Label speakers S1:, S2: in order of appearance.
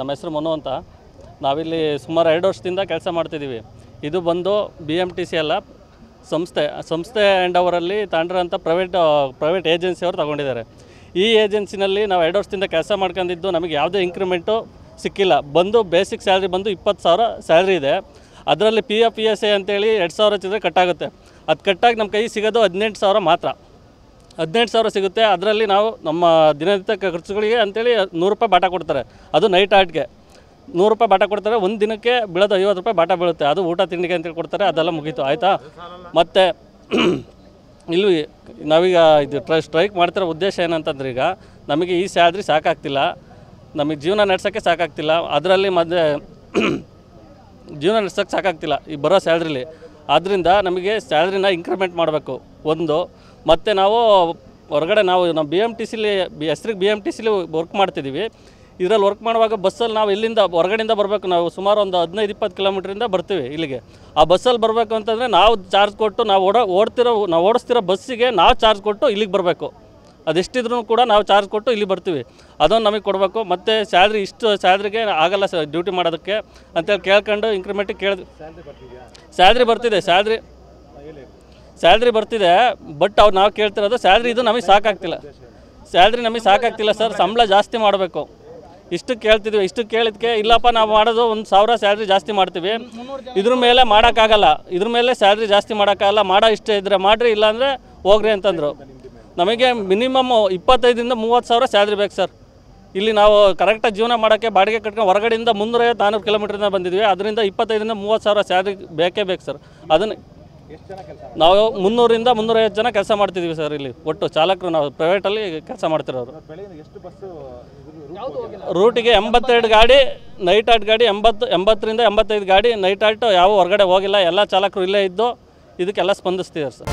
S1: ನಮ್ಮ ಹೆಸರು ಮನು ಅಂತ. ನಾವಿಲ್ಲಿ ಸುಮಾರು 2 ವರ್ಷದಿಂದ ಕೆಲಸ ಮಾಡ್ತಿದ್ದೀವಿ. ಇದು ಬಂದು BMTC ಅಲ್ಲ, ಸಂಸ್ಥೆ ಹ್ಯಾಂಡ್ ಓವರಲ್ಲಿ ತಗೊಂಡಿರೋಂಥ ಪ್ರೈವೇಟ್ ಏಜೆನ್ಸಿಯವರು ತಗೊಂಡಿದ್ದಾರೆ. ಈ ಏಜೆನ್ಸಿನಲ್ಲಿ ನಾವು 2 ವರ್ಷದಿಂದ ಕೆಲಸ ಮಾಡ್ಕೊಂಡಿದ್ದು ನಮಗೆ ಯಾವುದೇ ಇಂಕ್ರಿಮೆಂಟು ಸಿಕ್ಕಿಲ್ಲ. ಬಂದು ಬೇಸಿಕ್ ಸ್ಯಾಲ್ರಿ ಬಂದು 20,000 ಸ್ಯಾಲ್ರಿ ಇದೆ. ಅದರಲ್ಲಿ PF PSA ಅಂತೇಳಿ 2,000 ಚಿಲ್ಲರೆ ಕಟ್ಟಾಗುತ್ತೆ. ಅದು ಕಟ್ಟಾಗಿ ನಮ್ಮ ಕೈ ಸಿಗೋದು 18,000 ಮಾತ್ರ. 18,000 ಸಿಗುತ್ತೆ. ಅದರಲ್ಲಿ ನಾವು ನಮ್ಮ ದಿನನಿತ್ಯ ಖರ್ಚುಗಳಿಗೆ ಅಂತೇಳಿ 100 ರೂಪಾಯಿ ಬಾಟ ಕೊಡ್ತಾರೆ. ಅದು ನೈಟ್ ಆರ್ಟ್ಗೆ 100 ರೂಪಾಯಿ ಬಾಟ ಕೊಡ್ತಾರೆ. ಒಂದು ದಿನಕ್ಕೆ ಬೀಳೋದು 50 ರೂಪಾಯಿ ಬಾಟ ಬೀಳುತ್ತೆ. ಅದು ಊಟ ತಿಂಡಿಗೆ ಅಂತೇಳಿ ಕೊಡ್ತಾರೆ. ಅದೆಲ್ಲ ಮುಗೀತು, ಆಯಿತಾ. ಮತ್ತು ಇಲ್ಲಿ ನಾವೀಗ ಇದು ಸ್ಟ್ರೈಕ್ ಮಾಡ್ತಿರೋ ಉದ್ದೇಶ ಏನಂತಂದ್ರೆ, ಈಗ ನಮಗೆ ಈ ಸ್ಯಾಲ್ರಿ ಸಾಕಾಗ್ತಿಲ್ಲ, ನಮಗೆ ಜೀವನ ನಡೆಸೋಕ್ಕೆ ಸಾಕಾಗ್ತಿಲ್ಲ. ಅದರಲ್ಲಿ ಮತ್ತೆ ಜೀವನ ನಡೆಸೋಕ್ಕೆ ಸಾಕಾಗ್ತಿಲ್ಲ ಈ ಬರೋ ಸ್ಯಾಲ್ರಿಲಿ. ಆದ್ದರಿಂದ ನಮಗೆ ಸ್ಯಾಲ್ರಿನ ಇಂಕ್ರಿಮೆಂಟ್ ಮಾಡಬೇಕು ಒಂದು. ಮತ್ತು ನಾವು ಹೊರಗಡೆ ನಮ್ಮ BMTCಲಿ ಹೆಸ್ರಿಗೆ BMTCಲಿ ವರ್ಕ್ ಮಾಡ್ತಿದ್ದೀವಿ. ಇದರಲ್ಲಿ ವರ್ಕ್ ಮಾಡುವಾಗ ಬಸ್ಸಲ್ಲಿ ನಾವು ಇಲ್ಲಿಂದ ಹೊರಗಡೆಯಿಂದ ಬರಬೇಕು. ನಾವು ಸುಮಾರು ಒಂದು 15-20 ಕಿಲೋಮೀಟ್ರಿಂದ ಬರ್ತೀವಿ ಇಲ್ಲಿಗೆ. ಆ ಬಸ್ಸಲ್ಲಿ ಬರಬೇಕು ಅಂತಂದರೆ ನಾವು ಚಾರ್ಜ್ ಕೊಟ್ಟು ನಾವು ಓಡಿಸ್ತಿರೋ ಬಸ್ಸಿಗೆ ನಾವು ಚಾರ್ಜ್ ಕೊಟ್ಟು ಇಲ್ಲಿಗೆ ಬರಬೇಕು. ಅದೆಷ್ಟಿದ್ರೂ ಕೂಡ ನಾವು ಚಾರ್ಜ್ ಕೊಟ್ಟು ಇಲ್ಲಿ ಬರ್ತೀವಿ. ಅದನ್ನು ನಮಗೆ ಕೊಡಬೇಕು. ಮತ್ತು ಇಷ್ಟು ಸ್ಯಾಲ್ರಿಗೆ ಆಗಲ್ಲ ಡ್ಯೂಟಿ ಮಾಡೋದಕ್ಕೆ ಅಂತೇಳಿ ಕೇಳ್ಕೊಂಡು ಇಂಕ್ರಿಮೆಂಟಿಗೆ ಕೇಳಿದ್ವಿ. ಸ್ಯಾಲ್ರಿ ಬರ್ತಿದೆ, ಸ್ಯಾಲ್ರಿ ಬರ್ತಿದೆ. ಬಟ್ ನಾವು ಕೇಳ್ತಿರೋದು ಸ್ಯಾಲ್ರಿ ಇದು ನಮಗೆ ಸಾಕಾಗ್ತಿಲ್ಲ. ಸ್ಯಾಲ್ರಿ ನಮಗೆ ಸಾಕಾಗ್ತಿಲ್ಲ ಸರ್, ಸಂಬಳ ಜಾಸ್ತಿ ಮಾಡಬೇಕು. ಇಷ್ಟು ಕೇಳ್ತಿದ್ವಿ. ಇಷ್ಟು ಕೇಳಿದ್ಕೆ ಇಲ್ಲಪ್ಪ ನಾವು ಮಾಡೋದು 1,000 ಸ್ಯಾಲ್ರಿ ಜಾಸ್ತಿ ಮಾಡ್ತೀವಿ, ಇದ್ರ ಮೇಲೆ ಮಾಡೋಕ್ಕಾಗಲ್ಲ, ಇದ್ರ ಮೇಲೆ ಸ್ಯಾಲ್ರಿ ಜಾಸ್ತಿ ಮಾಡೋಕ್ಕಾಗಲ್ಲ, ಮಾಡೋ ಇಷ್ಟ ಇದ್ದರೆ ಮಾಡಿರಿ, ಇಲ್ಲಾಂದರೆ ಹೋಗ್ರಿ ಅಂತಂದರು. ನಮಗೆ ಮಿನಿಮಮ್ 25,000-30,000 ಸ್ಯಾಲ್ರಿ ಬೇಕು ಸರ್. ಇಲ್ಲಿ ನಾವು ಕರೆಕ್ಟಾಗಿ ಜೀವನ ಮಾಡೋಕ್ಕೆ ಬಾಡಿಗೆ ಕಟ್ಕೊಂಡು ಹೊರಗಡೆಯಿಂದ 350-400 ಕಿಲೋಮೀಟ್ರಿಂದ ಬಂದಿದ್ವಿ. ಅದರಿಂದ 25,000-30,000 ಸ್ಯಾಲ್ರಿ ಬೇಕೇ ಬೇಕು ಸರ್. ಅದನ್ನು ನಾವು 300-350 ಜನ ಕೆಲಸ ಮಾಡ್ತಿದ್ದೀವಿ ಸರ್. ಇಲ್ಲಿ ಒಟ್ಟು ಚಾಲಕರು ನಾವು ಪ್ರೈವೇಟಲ್ಲಿ ಕೆಲಸ ಮಾಡ್ತಿರೋರು. ರೂಟಿಗೆ 82 ಗಾಡಿ, ನೈಟ್ ಆರ್ಟ್ ಗಾಡಿ 80-85 ಗಾಡಿ ನೈಟ್ ಆರ್ಟ್ ಯಾವ ಹೊರಗಡೆ ಹೋಗಿಲ್ಲ. ಎಲ್ಲ ಚಾಲಕರು ಇಲ್ಲೇ ಇದ್ದು ಇದಕ್ಕೆಲ್ಲ ಸ್ಪಂದಿಸ್ತಿದ್ದಾರೆ ಸರ್.